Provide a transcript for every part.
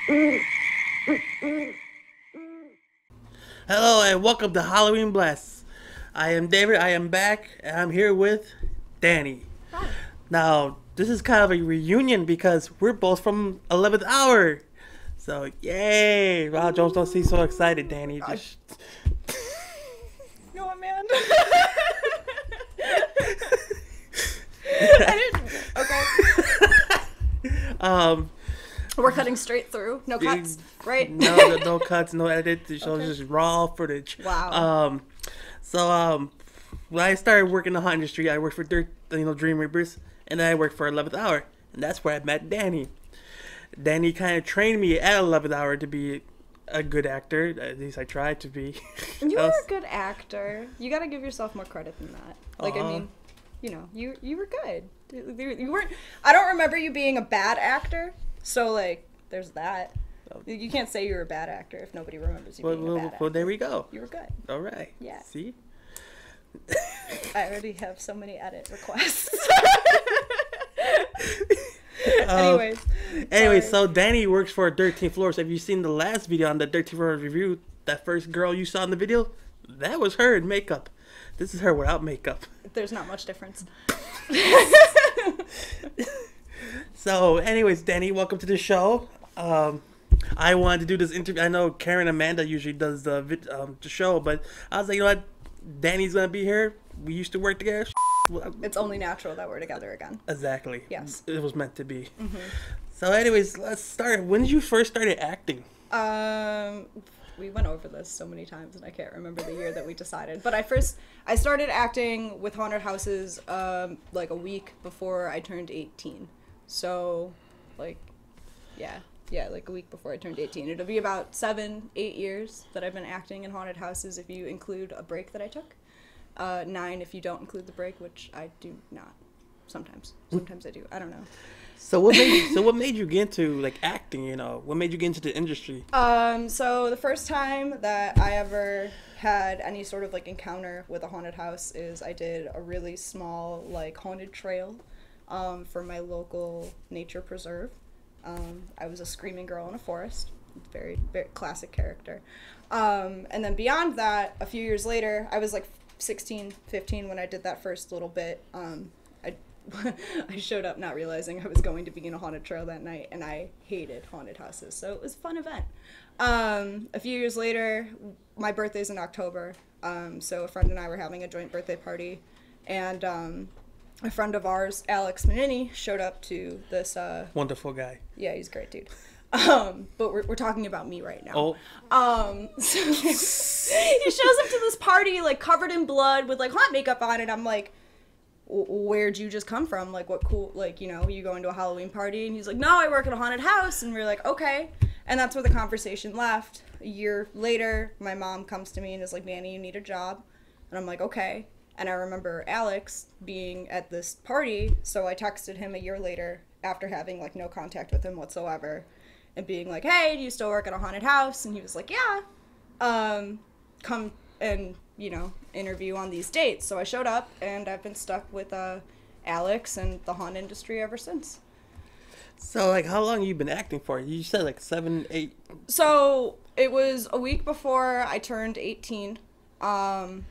Hello and welcome to Halloween Blast. I am David. I am back, and I'm here with Danny. Hi. Now, this is kind of a reunion because we're both from 11th Hour. So, yay! Wow, Jones don't seem so excited, Danny. Just, You know what, man? I didn't. Okay. um, We're cutting straight through. No cuts, right? no cuts, no edit. The show's Okay. just raw footage. Wow. So, when I started working in the haunt industry, I worked for Dream Reapers, and then I worked for 11th Hour, and that's where I met Danny. Danny kind of trained me at 11th Hour to be a good actor. At least I tried to be. You were a good actor. You gotta give yourself more credit than that. Like, I Aw. mean, you were good. You weren't. I don't remember you being a bad actor. So like, there's that. Oh. You can't say you're a bad actor if nobody remembers you being a bad actor. Well, there we go. You were good. All right. Yeah. See? I already have so many edit requests. Um, Anyways. so Danny works for 13th Floor. So have you seen the last video on the 13th Floor review? That first girl you saw in the video? That was her in makeup. This is her without makeup. There's not much difference. So, anyways, Danny, welcome to the show. I wanted to do this interview. I know Karen Amanda usually does the show, but I was like, you know what? Danny's gonna be here. We used to work together. It's only natural that we're together again. Exactly. Yes. It was meant to be. So, anyways, let's start. When did you first started acting? We went over this so many times and I can't remember the year that we decided. But I started acting with haunted houses like a week before I turned 18. So, like, yeah, like a week before I turned 18. It'll be about 7-8 years that I've been acting in haunted houses if you include a break that I took. 9 if you don't include the break, which I do not. Sometimes I do. I don't know. So what made you get into like acting? You know, what made you get into the industry? So the first time that I ever had any sort of like encounter with a haunted house is I did a really small like haunted trail for my local nature preserve. I was a screaming girl in a forest. Very, very classic character. And then beyond that, a few years later, I was like 16, 15 when I did that first little bit. I showed up not realizing I was going to be in a haunted trail that night, and I hated haunted houses, so it was a fun event. A few years later, my birthday's in October, so a friend and I were having a joint birthday party, and a friend of ours, Alex Manini, showed up to this. Wonderful guy. Yeah, he's a great dude. But we're talking about me right now. So he shows up to this party like covered in blood with like hot makeup on, and I'm like, where'd you just come from? Like, what cool, like, you know, you going to a Halloween party? And he's like, no, I work at a haunted house. And we're like, okay. And that's where the conversation left. A year later, my mom comes to me and is like, Manny, you need a job. And I'm like, okay. And I remember Alex being at this party, so I texted him a year later after having like no contact with him whatsoever and being like, hey, do you still work at a haunted house? And he was like, yeah. Come and, you know, interview on these dates. So I showed up, and I've been stuck with Alex and the haunt industry ever since. So like, how long you been acting for? You said like 7, 8. So it was a week before I turned 18, and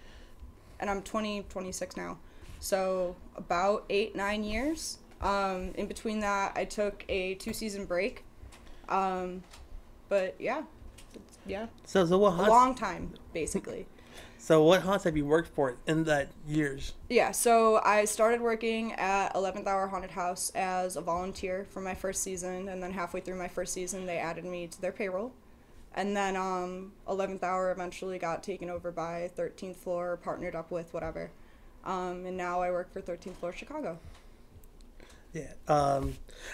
I'm 26 now. So about 8-9 years. In between that, I took a 2-season break. But yeah. So what A haunts? long time, basically. So what haunts have you worked for in that years? Yeah, so I started working at 11th Hour Haunted House as a volunteer for my first season, and then halfway through my first season, they added me to their payroll. And then 11th Hour eventually got taken over by 13th Floor, partnered up with whatever. And now I work for 13th Floor Chicago. Yeah.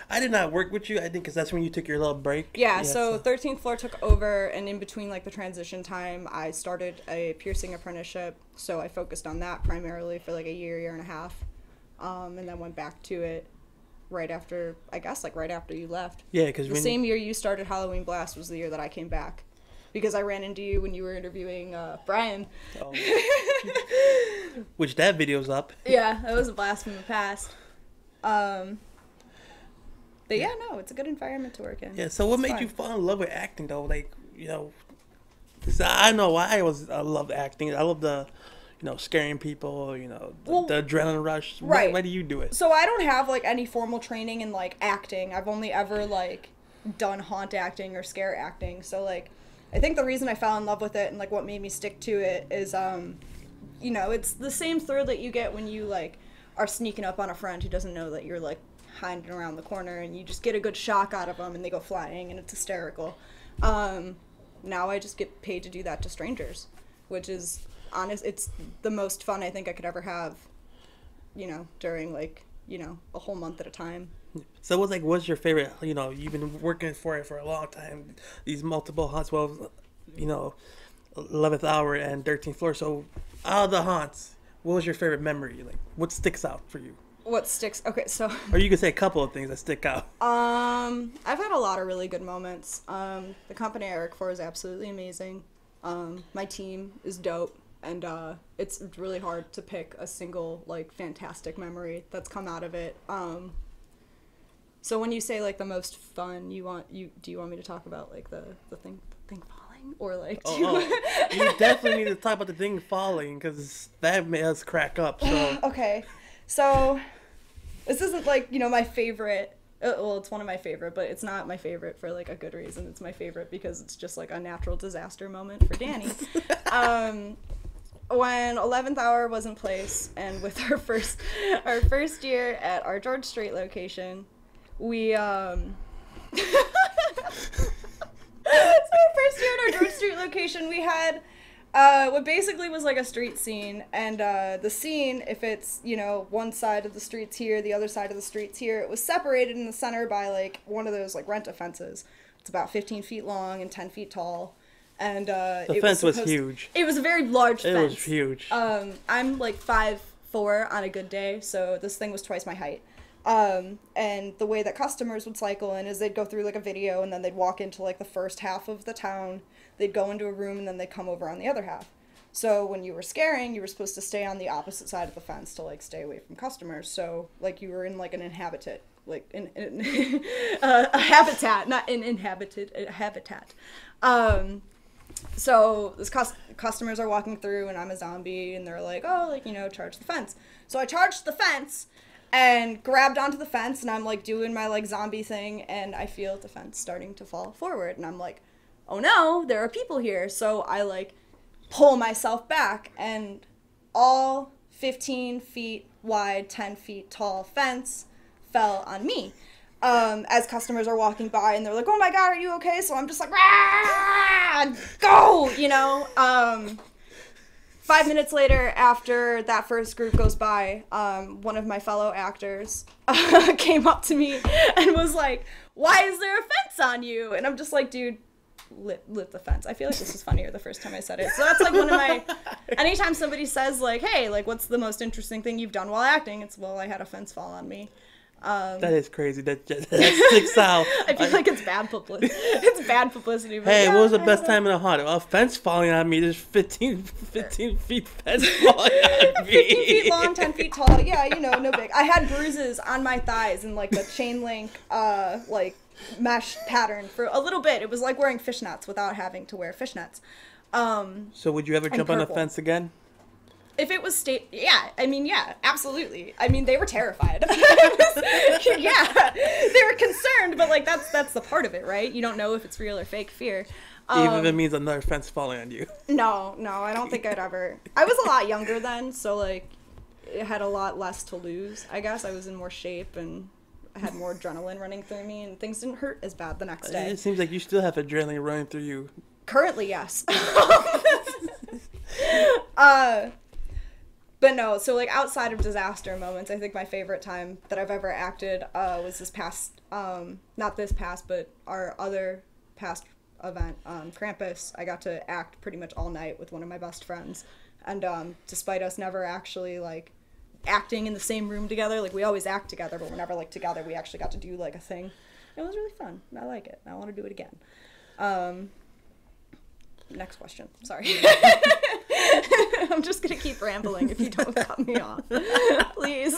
I did not work with you. I think because that's when you took your little break. Yeah, so 13th Floor took over, and in between like the transition time, I started a piercing apprenticeship. So I focused on that primarily for like a year and a half, and then went back to it right after, I guess, like right after you left. Yeah, because The same year you started Halloween Blast was the year that I came back, because I ran into you when you were interviewing Brian. Oh. Which that video's up. Yeah, that was a blast from the past. But yeah, no, it's a good environment to work in. Yeah. So what made you fall in love with acting though? Like, you know, 'cause I know I love acting. I love the, you know, scaring people. You know, the adrenaline rush. Right. Why do you do it? So I don't have like any formal training in like acting. I've only ever like done haunt acting or scare acting. So like, I think the reason I fell in love with it and like what made me stick to it is, you know, it's the same thrill that you get when you like are sneaking up on a friend who doesn't know that you're like hiding around the corner, and you just get a good shock out of them and they go flying and it's hysterical. Now I just get paid to do that to strangers, which is honest. It's the most fun I think I could ever have, you know, during like, you know, a whole month at a time. So what's your favorite, you know, you've been working for it for a long time, these multiple haunts, well, you know, 11th Hour and 13th Floor. So out of the haunts, what was your favorite memory? Like, what sticks out for you? What sticks? Okay, so. Or you could say a couple of things that stick out. I've had a lot of really good moments. The company I work for is absolutely amazing. My team is dope, and it's really hard to pick a single like fantastic memory that's come out of it. So when you say like the most fun, do you want me to talk about like the thing falling, or like? You definitely need to talk about the thing falling, because that made us crack up. So. Okay, so this isn't like, you know, my favorite. Well, it's one of my favorite, but it's not my favorite for like a good reason. It's my favorite because it's just like a natural disaster moment for Danny. When 11th Hour was in place, and with our first year at our George Street location, we so our first year at our George Street location, we had what basically was like a street scene, and the scene, if it's, you know, one side of the street's here, the other side of the street's here, it was separated in the center by like one of those like rent-a fences. It's about 15 feet long and 10 feet tall, and the fence was huge. It was a very large fence. It was huge. I'm like 5'4" on a good day, so this thing was twice my height. And the way that customers would cycle in is they'd go through like a video, and then they'd walk into like the first half of the town, they'd go into a room, and then they'd come over on the other half. So when you were scaring, you were supposed to stay on the opposite side of the fence to like stay away from customers. So like you were in like an inhabited, like a habitat, not an inhabited, a habitat. So this customers are walking through, and I'm a zombie, and they're like, oh, like, you know, charge the fence. So I charged the fence and grabbed onto the fence, and I'm like doing my like zombie thing, and I feel the fence starting to fall forward, and I'm like, oh no, there are people here. So I like pull myself back, and all 15 feet wide, 10 feet tall fence fell on me. As customers are walking by, and they're like, oh my God, are you okay? So I'm just like, rah, go, you know? 5 minutes later, after that first group goes by, one of my fellow actors came up to me and was like, why is there a fence on you? And I'm just like, dude, lift the fence. I feel like this was funnier the first time I said it. So that's like one of my, anytime somebody says like, hey, like, what's the most interesting thing you've done while acting? It's, well, I had a fence fall on me. That is crazy. That sticks out. I feel like it's bad publicity. It's bad publicity. Hey, yeah, what was the best time in a haunt? A fence falling on me. There's 15 feet fence falling on me. 15 feet long, 10 feet tall. Yeah, you know, no big. I had bruises on my thighs and like the chain link, like mesh pattern for a little bit. It was like wearing fishnets without having to wear fishnets. So would you ever jump on a fence again? If it was yeah, I mean, yeah, absolutely. I mean, they were terrified. Yeah, they were concerned, but like that's the part of it, right? You don't know if it's real or fake fear. Even if it means another fence falling on you. No, I don't think I'd ever. I was a lot younger then, so like, it had a lot less to lose. I guess I was in more shape, and I had more adrenaline running through me, and things didn't hurt as bad the next day. It seems like you still have adrenaline running through you. Currently, yes. But no, so like outside of disaster moments, I think my favorite time that I've ever acted was this past, not this past, but our other past event, Krampus. I got to act pretty much all night with one of my best friends. And despite us never actually like acting in the same room together, like we always act together, but we're never like together, we actually got to do like a thing. It was really fun. I like it. I want to do it again. Next question. Sorry. I'm just gonna keep rambling if you don't cut me off. Please.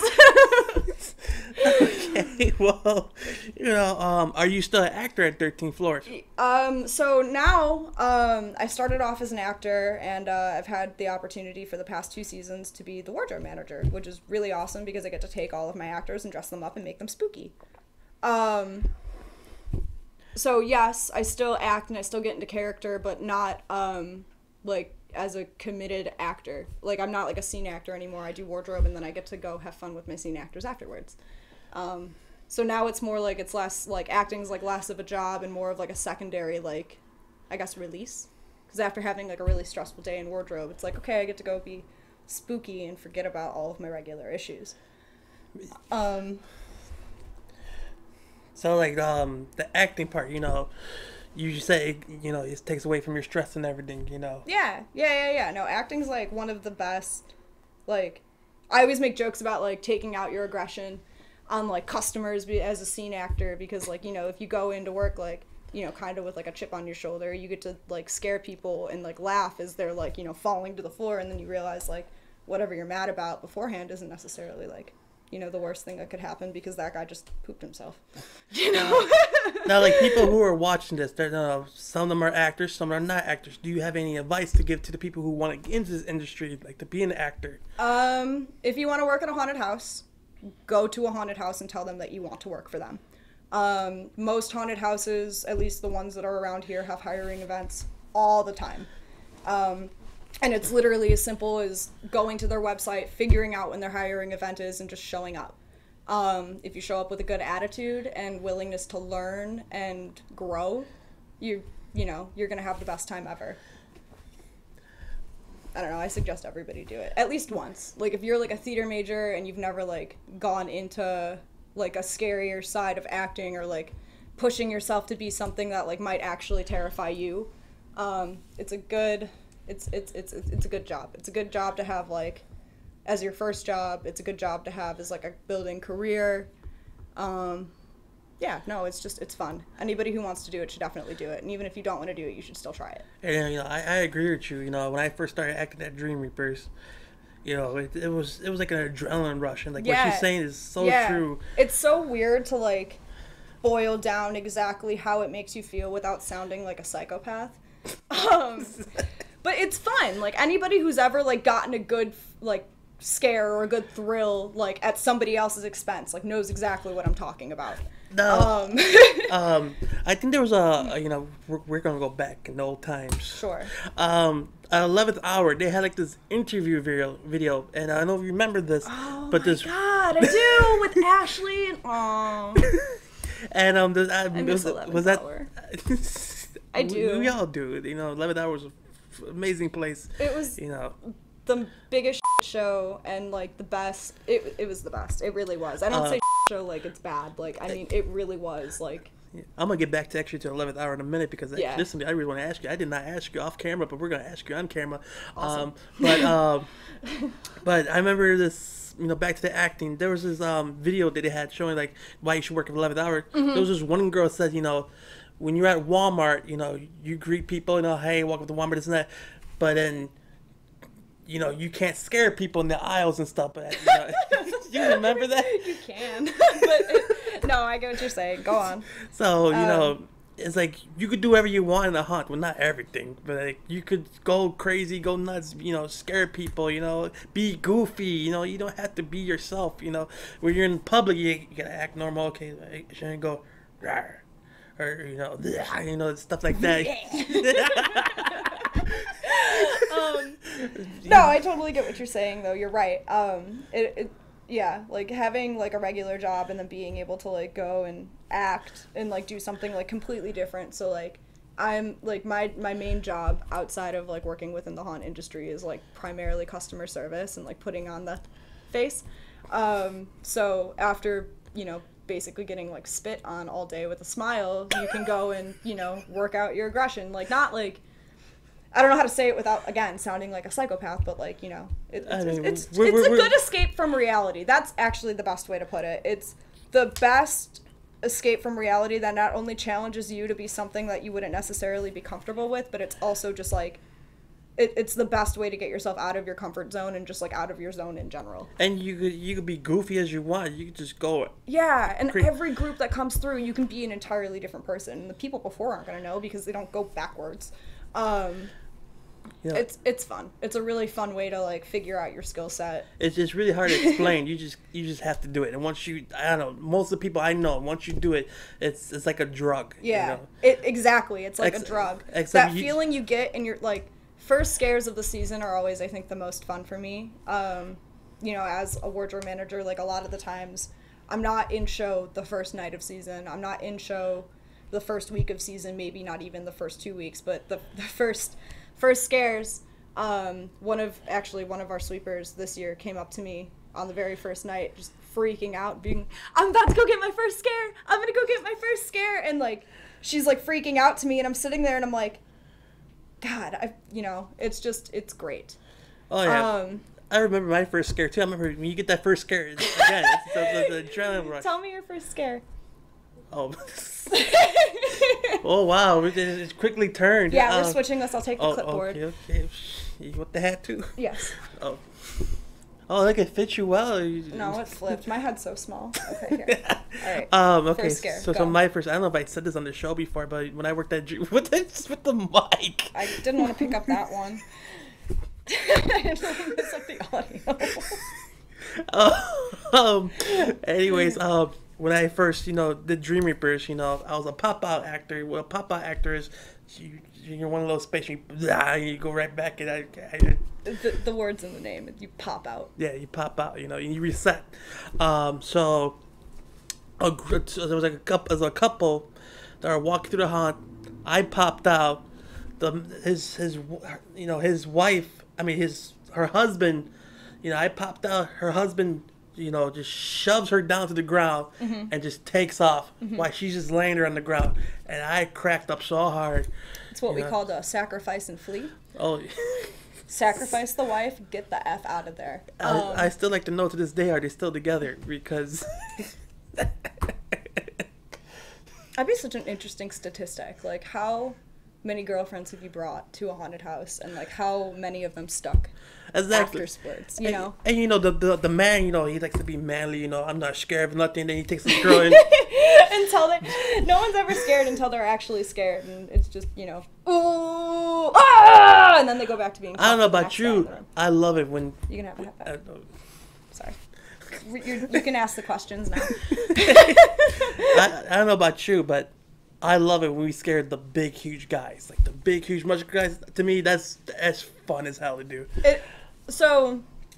Okay, well, are you still an actor at 13 Floors? So now, I started off as an actor, and I've had the opportunity for the past 2 seasons to be the wardrobe manager, which is really awesome because I get to take all of my actors and dress them up and make them spooky. So yes, I still act and I still get into character, but not, like, as a committed actor. Like, I'm not, like, a scene actor anymore. I do wardrobe, and then I get to go have fun with my scene actors afterwards. So now it's more like, it's less, like, acting's, like, less of a job and more of, like, a secondary, like, I guess, release. Because after having, like, a really stressful day in wardrobe, it's like, okay, I get to go be spooky and forget about all of my regular issues. So, like, the acting part, you say, it takes away from your stress and everything, Yeah. No, acting's, like, one of the best, like, I always make jokes about, like, taking out your aggression on, like, customers as a scene actor because, like, if you go into work, like, kind of with, like, a chip on your shoulder, you get to, like, scare people and, like, laugh as they're, like, falling to the floor, and then you realize, like, whatever you're mad about beforehand isn't necessarily, like, the worst thing that could happen because that guy just pooped himself. Now, like, people who are watching this, some of them are actors, some are not actors. Do you have any advice to give to the people who want to get into this industry, like, to be an actor? If you want to work at a haunted house, go to a haunted house and tell them that you want to work for them. Most haunted houses, at least the ones that are around here, have hiring events all the time. And it's literally as simple as going to their website, figuring out when their hiring event is, and just showing up. If you show up with a good attitude and willingness to learn and grow, you're going to have the best time ever. I don't know, I suggest everybody do it. At least once. Like, if you're, like, a theater major and you've never, like, gone into, like, a scarier side of acting or, like, pushing yourself to be something that, like, might actually terrify you, it's a good job. It's a good job to have, like, as your first job. It's a good job to have as, like, a building career. It's fun. Anybody who wants to do it should definitely do it. And even if you don't want to do it, you should still try it. And, I agree with you. When I first started acting at Dream Reapers, it was like an adrenaline rush. And, like, what she's saying is so true. It's so weird to, like, boil down exactly how it makes you feel without sounding like a psychopath. But it's fun. Like, anybody who's ever, like, gotten a good, like, scare or a good thrill, like, at somebody else's expense, like, knows exactly what I'm talking about. No. I think there was we're going to go back in the old times. Sure. At 11th Hour, they had, like, this interview video, and I don't know if you remember this. Oh, but my God, I do, with Ashley and, And, I miss 11th Hour. I do. We all do. 11th Hour was an amazing place. It was the biggest show and, like, the best. It was the best. It really was. I don't say show like it's bad. Like, I mean, it really was. Like, I'm gonna get back to 11th Hour in a minute because listen, I really want to ask you. I did not ask you off camera, but we're gonna ask you on camera. Awesome. But I remember this. Back to the acting. There was this video that they had showing, like, why you should work at 11th Hour. Mm-hmm. There was this one girl said, when you're at Walmart, you greet people, hey, welcome to Walmart, this and that. But then, you can't scare people in the aisles and stuff. But, you remember that? You can. But no, I get what you're saying. Go on. So, it's like you could do whatever you want in a haunt. Well, not everything, but, like, you could go crazy, go nuts, scare people, be goofy, you don't have to be yourself, when you're in public, you gotta act normal. Okay, I shouldn't go, rawr. Or, stuff like that. No, I totally get what you're saying, though. You're right. Like, having, like, a regular job and then being able to, like, go and act and, like, do something, like, completely different. So, like, I'm, like, my main job outside of, like, working within the haunt industry is, like, primarily customer service and, like, putting on the face. So after, basically getting, like, spit on all day with a smile, you can go and, work out your aggression. Like, not, like, I don't know how to say it without, again, sounding like a psychopath, but, like, it's a good escape from reality. That's actually the best way to put it. It's the best escape from reality that not only challenges you to be something that you wouldn't necessarily be comfortable with, but it's also just, like, it's the best way to get yourself out of your comfort zone and just like out of your zone in general. And you could be goofy as you want. You could just go. Yeah, and every group that comes through, you can be an entirely different person. The people before aren't gonna know because they don't go backwards. Yeah. It's fun. It's a really fun way to like figure out your skill set. It's really hard to explain. You just have to do it. And once I don't know, most of the people I know, once you do it, it's like a drug. Yeah. You know? Exactly. It's like a drug. That feeling you get in your like first scares of the season are always, I think, the most fun for me. You know, as a wardrobe manager, like a lot of the times I'm not in show the first night of season. I'm not in show the first week of season, maybe not even the first 2 weeks, but the first scares. One of our sweepers this year came up to me on the very first night, just freaking out, being, I'm about to go get my first scare. I'm gonna go get my first scare. And like, she's like freaking out to me, and I'm sitting there and I'm like, God, it's great. Oh yeah. I remember my first scare too. I remember when you get that first scare, again, it's the adrenaline rush. Tell me your first scare. Oh. Oh wow! It quickly turned. Yeah, we're switching this. I'll take the clipboard. Okay. You want the hat too? Yes. Oh, look, it fits you well. No, it flipped. My head's so small. Okay, here. All right. Okay. First scare. So my first. I don't know if I said this on the show before, but when I worked at with the mic. I didn't want to pick up that one. I didn't want to mess up the audio. Anyways, when I first, did Dream Reapers, I was a pop-out actor. What a pop-out actor is, you're one of those spaces, you go right back, and the word's in the name, you pop out. Yeah, you pop out, you reset. So there was like a couple that were walking through the haunt. I popped out. His wife, her husband, I popped out. Her husband, just shoves her down to the ground and just takes off while she's just laying there on the ground. And I cracked up so hard. It's what we called a sacrifice and flee. Oh. Sacrifice the wife, get the F out of there. I still like to know to this day, are they still together? Because... That'd be such an interesting statistic. Like, how many girlfriends have you brought to a haunted house, and like how many of them stuck after splits, And the man, he likes to be manly, I'm not scared of nothing. Then he takes this girl in. No one's ever scared until they're actually scared, and it's just, ooh, ah! And then they go back to being. I don't know about you. I love it when. You can have a hat back. Sorry. You can ask the questions now. I don't know about you, but I love it when we scare the big, huge guys. Like the big, huge, muscular guys. To me, that's fun as hell to do.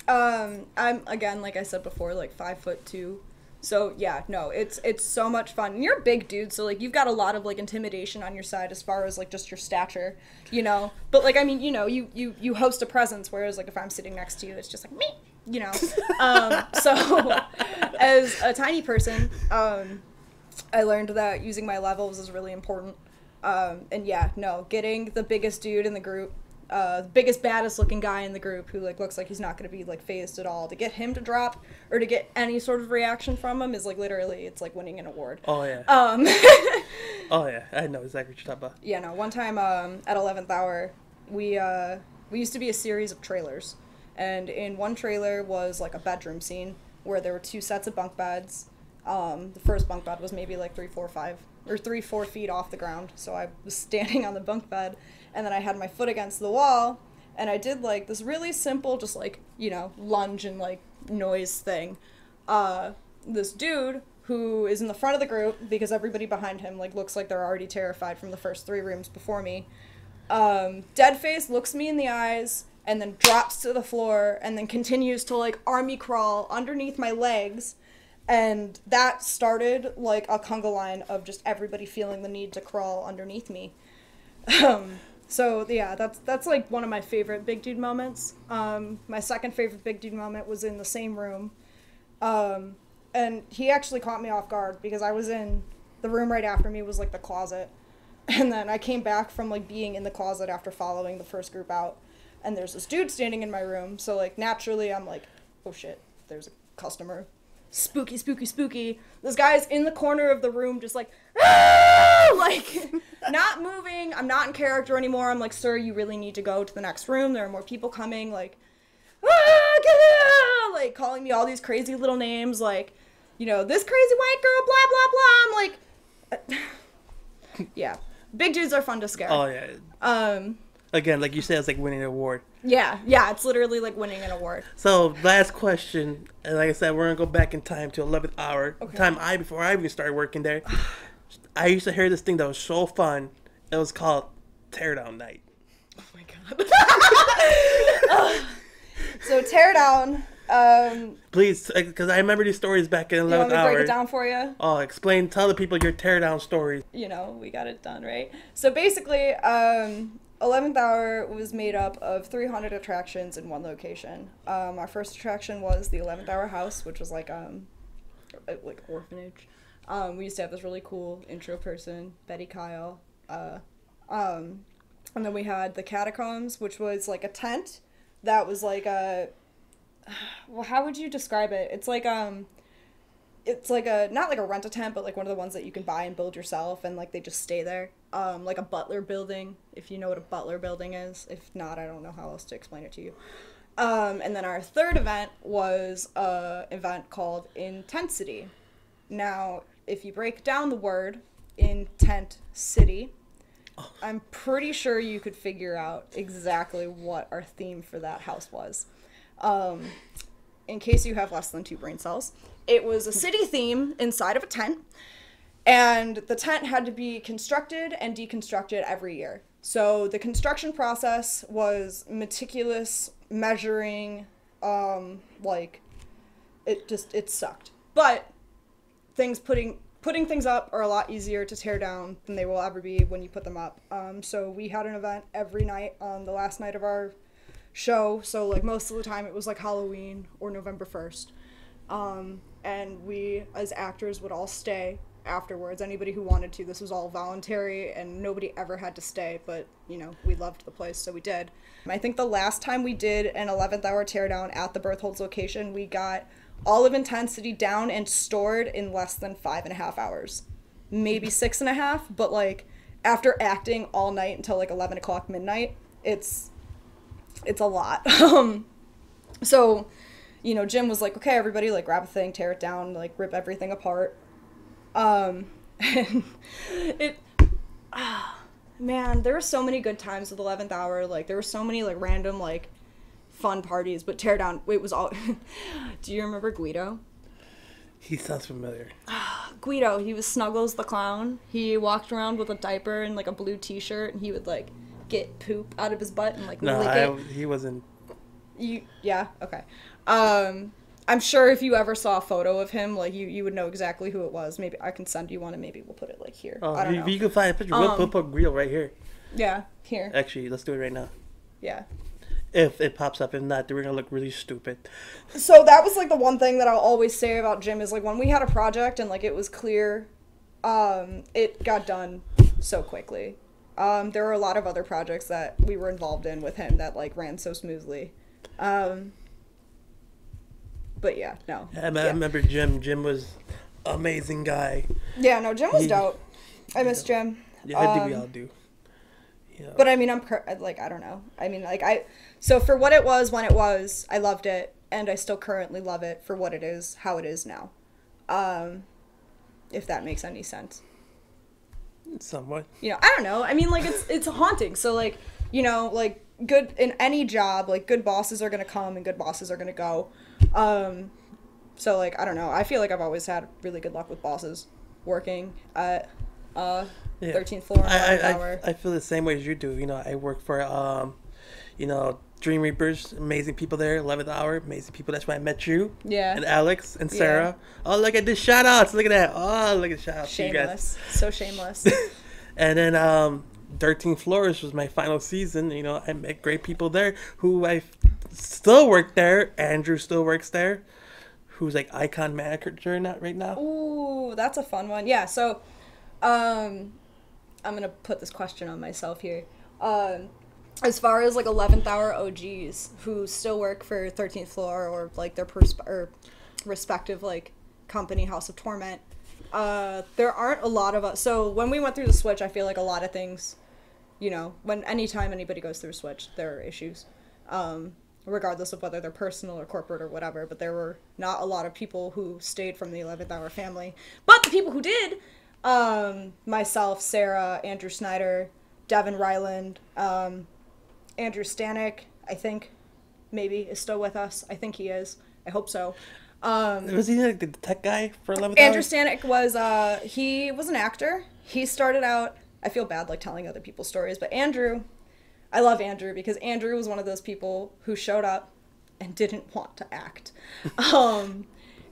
I'm, again, like I said before, like 5'2". So yeah, no, it's so much fun. And you're a big dude, so like you've got a lot of like intimidation on your side as far as like just your stature, But like, you host a presence, whereas like if I'm sitting next to you, it's just like me, So as a tiny person, I learned that using my levels is really important. And yeah, no, getting the biggest dude in the group, biggest, baddest looking guy in the group who like looks like he's not going to be like phased at all, to get him to drop or to get any sort of reaction from him is like literally, it's like winning an award. Oh yeah. Oh yeah, I know exactly what you're talking about. Yeah, no, one time at 11th hour, we used to be a series of trailers, and in one trailer was like a bedroom scene where there were 2 sets of bunk beds. The first bunk bed was maybe like 3-4 feet off the ground, so I was standing on the bunk bed, and then I had my foot against the wall, and I did like this really simple, just like, lunge and like noise thing. This dude who is in the front of the group, because everybody behind him like looks like they're already terrified from the first 3 rooms before me, dead face, looks me in the eyes, and then drops to the floor, and then continues to like army crawl underneath my legs. And that started like a conga line of just everybody feeling the need to crawl underneath me. So yeah, that's like one of my favorite big dude moments. My second favorite big dude moment was in the same room. And he actually caught me off guard because I was in the room right after me was like the closet. And then I came back from like being in the closet after following the first group out. And there's this dude standing in my room. So like naturally I'm like, oh shit, there's a customer. Spooky, spooky, spooky. This guy's in the corner of the room just like, ah! like, not moving. I'm not in character anymore. I'm like, sir, you really need to go to the next room. There are more people coming, like, get out! Like, calling me all these crazy little names, like, you know, this crazy white girl, blah, blah, blah. I'm like, yeah. Big dudes are fun to scare. Oh, yeah. Again, like you said, it's like winning an award. Yeah, it's literally like winning an award. So, last question, and like I said, we're going to go back in time to 11th hour. Okay. Before I even started working there. I used to hear this thing that was so fun. It was called Teardown Night. Oh my god. So Teardown. Please, because I remember these stories back in 11th hour. You want me to break it down for you? Oh, tell the people your Teardown stories. You know, we got it done, right? So basically, 11th hour was made up of 300 attractions in one location. Our first attraction was the 11th hour house, which was like orphanage. We used to have this really cool intro person, Betty Kyle. And then we had the catacombs, which was like a tent that was like a, well, how would you describe it? It's like a, not like a rent-a-tent, but like one of the ones that you can buy and build yourself, and like they just stay there. Like a Butler building, if you know what a Butler building is. If not, I don't know how else to explain it to you. And then our third event was an event called Intensity. Now, if you break down the word Intent City, I'm pretty sure you could figure out exactly what our theme for that house was. In case you have less than 2 brain cells, it was a city theme inside of a tent, and the tent had to be constructed and deconstructed every year. So the construction process was meticulous, measuring, like, it sucked. But putting things up are a lot easier to tear down than they will ever be when you put them up. So we had an event every night on the last night of our show. So like most of the time it was like Halloween or November 1st. And we as actors would all stay afterwards. Anybody who wanted to. This was all voluntary and nobody ever had to stay, but you know, we loved the place, so we did. I think the last time we did an 11th hour teardown at the Bertholds location, we got all of Intensity down and stored in less than 5.5 hours. Maybe 6.5, but like after acting all night until like 11 o'clock midnight, it's a lot. So, you know, Jim was like, okay, everybody, like grab a thing, tear it down, like rip everything apart. And man, there were so many good times with 11th hour. Like there were so many like random like fun parties, but teardown, it was all. Do you remember Guido? He sounds familiar. Guido, he was Snuggles the clown. He walked around with a diaper and like a blue t-shirt, and he would like get poop out of his butt and like lick it. He wasn't. Yeah, okay. I'm sure if you ever saw a photo of him, like you would know exactly who it was. Maybe I can send you one, and maybe we'll put it like here. Oh, I don't know. If you can find a picture, we'll put Guido right here. Yeah, here. Actually, let's do it right now. Yeah. If it pops up, if not, then we're gonna look really stupid. So that was like the one thing that I'll always say about Jim is like when we had a project and like it was clear, it got done so quickly. There were a lot of other projects that we were involved in with him that like ran so smoothly. But yeah, no. I remember Jim. Jim was an amazing guy. Yeah, no, Jim was dope. I miss Jim. Yeah, I think we all do. Yeah. But I mean, I don't know. I mean, like so for what it was when it was, I loved it, and I still currently love it for what it is, how it is now. If that makes any sense. Somewhat. You know, I don't know. I mean, like it's haunting. So like, you know, like good in any job, like good bosses are gonna come and good bosses are gonna go. So like I don't know. I feel like I've always had really good luck with bosses working at 13th floor. I feel the same way as you do. You know, I work for you know, Dream Reapers, amazing people there. 11th hour, amazing people. That's why I met you. Yeah. And Alex and Sarah. Yeah. Oh, look at this shout outs. Look at that. Oh, look at shout outs. Shameless. So shameless. And then 13th Floors was my final season. You know, I met great people there who I still work there. Andrew still works there, who's like icon manager right now. Ooh, that's a fun one. Yeah, so I'm going to put this question on myself here. As far as like 11th hour OGs who still work for 13th Floor or like their respective like company, House of Torment, there aren't a lot of us. So when we went through the switch, I feel like a lot of things, you know, anytime anybody goes through a switch, there are issues. Regardless of whether they're personal or corporate or whatever, but there were not a lot of people who stayed from the 11th Hour family. But the people who did, myself, Sarah, Andrew Snyder, Devin Ryland, Andrew Stanek, I think, maybe, is still with us. I think he is. I hope so. Was he like the tech guy for 11th Hour? Andrew Stanek was, he was an actor. He started out, I feel bad like telling other people's stories, but Andrew... I love Andrew because Andrew was one of those people who showed up and didn't want to act.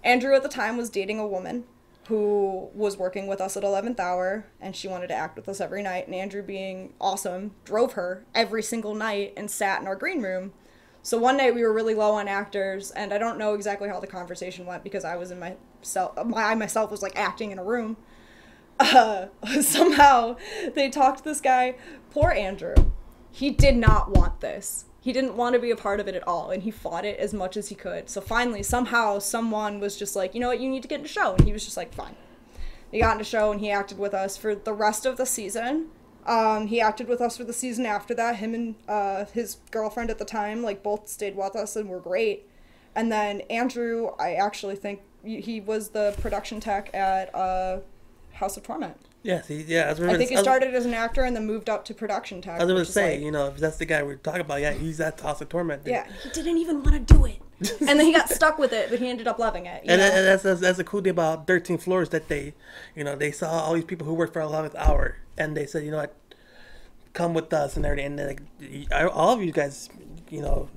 Andrew at the time was dating a woman who was working with us at 11th Hour, and she wanted to act with us every night, and Andrew, being awesome, drove her every single night and sat in our green room. So one night we were really low on actors, and I don't know exactly how the conversation went because I was I myself was like acting in a room. Somehow they talked to this guy, poor Andrew. He did not want this. He didn't want to be a part of it at all, and he fought it as much as he could. So finally, somehow, someone was just like, you know what, you need to get in the show. And he was just like, fine. He got in the show, and he acted with us for the rest of the season. He acted with us for the season after that. Him and his girlfriend at the time, like, both stayed with us and were great. And then Andrew, I actually think he was the production tech at House of Torment. Yes, I think he started as an actor and then moved up to production tech. I was going to say, like, you know, if that's the guy we're talking about, yeah, he's at House of Torment. Yeah, he didn't even want to do it. And then he got stuck with it, but he ended up loving it. And that's the cool thing about 13 Floors, that they saw all these people who worked for 11th Hour, and they said, you know what, come with us and everything. And then, like, all of you guys, you know,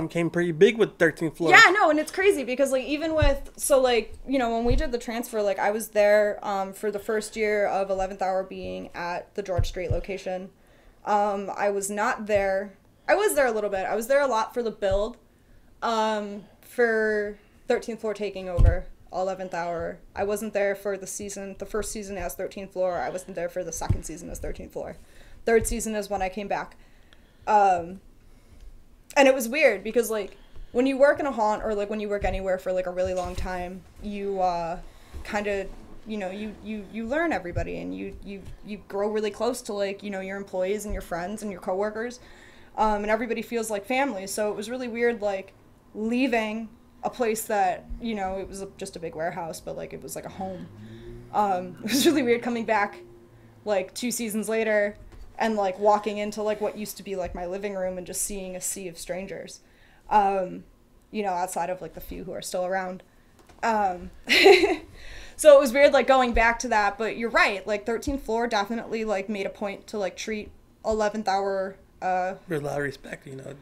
came pretty big with 13th Floor. Yeah, no, and it's crazy because, like, even with, so, like, you know, when we did the transfer, like, I was there for the first year of 11th Hour being at the George Street location. I was not there. I was there a little bit. I was there a lot for the build, for 13th Floor taking over 11th Hour. I wasn't there for the first season as 13th Floor. I wasn't there for the second season as 13th Floor. Third season is when I came back. And it was weird because, like, when you work in a haunt or, like, when you work anywhere for, like, a really long time, you kind of, you know, you learn everybody, and you grow really close to, like, you know, your employees and your friends and your coworkers, and everybody feels like family. So it was really weird, like, leaving a place that, you know, it was just a big warehouse, but, like, it was like a home. It was really weird coming back, like, 2 seasons later, and, like, walking into, like, what used to be, like, my living room and just seeing a sea of strangers, you know, outside of, like, the few who are still around. So it was weird, like, going back to that, but you're right, like, 13th Floor definitely, like, made a point to, like, treat 11th Hour, with a lot of respect, you know,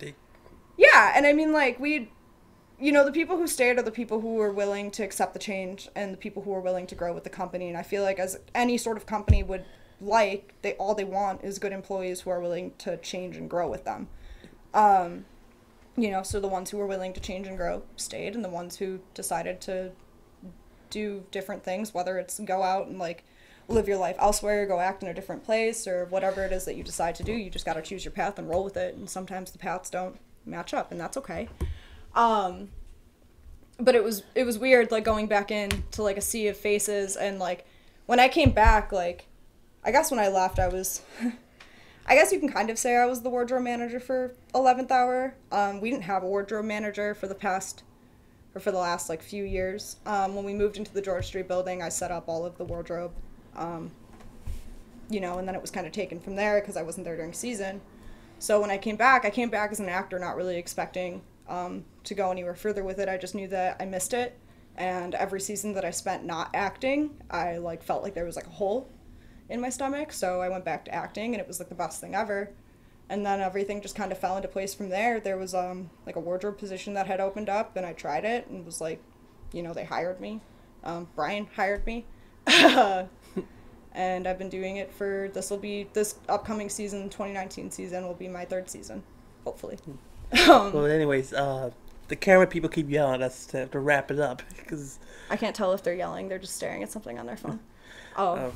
Yeah, and I mean, like, you know, the people who stayed are the people who were willing to accept the change and the people who were willing to grow with the company, and I feel like as any sort of company would all they want is good employees who are willing to change and grow with them. You know, so the ones who were willing to change and grow stayed, and the ones who decided to do different things, whether it's go out and, like, live your life elsewhere, go act in a different place, or whatever it is that you decide to do, you just got to choose your path and roll with it, and sometimes the paths don't match up, and that's okay. But it was weird, like, going back in to, like, a sea of faces, and, like, when I came back, like, I guess when I left, I was, I guess you can kind of say I was the wardrobe manager for 11th Hour. We didn't have a wardrobe manager for the last, like, few years. When we moved into the George Street building, I set up all of the wardrobe, you know, and then it was kind of taken from there because I wasn't there during season. So when I came back as an actor, not really expecting to go anywhere further with it. I just knew that I missed it, and every season that I spent not acting, I, like, felt like there was, like, a hole in my stomach, so I went back to acting, and it was, like, the best thing ever. And then everything just kind of fell into place from there. There was like, a wardrobe position that had opened up, and I tried it, and was like, you know, they hired me. Brian hired me. And I've been doing it for, this upcoming season, 2019 season, will be my 3rd season, hopefully. Well, anyways, the camera people keep yelling at us to wrap it up, because I can't tell if they're yelling, they're just staring at something on their phone. Yeah,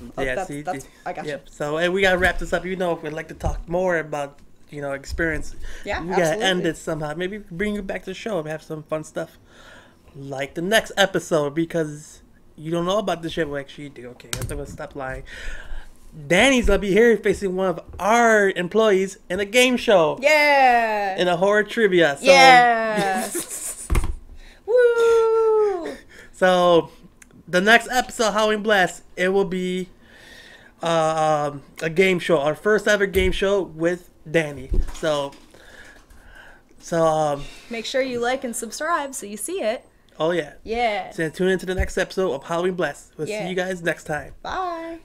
that's I got you. So, and we gotta wrap this up. You know, if we'd like to talk more about, you know, experience, yeah, we gotta end it somehow. Maybe bring you back to the show and have some fun stuff, like the next episode, because you don't know about this shit. Well, actually, you do. Okay, I'm gonna stop lying. Danny's gonna be here facing one of our employees in a game show. Yeah. In a horror trivia. So, yeah. Woo. So, the next episode, Halloween Blast, it will be a game show, our first ever game show with Danny. So make sure you like and subscribe so you see it. Oh yeah. Yeah. So tune into the next episode of Halloween Blast. We'll see you guys next time. Bye.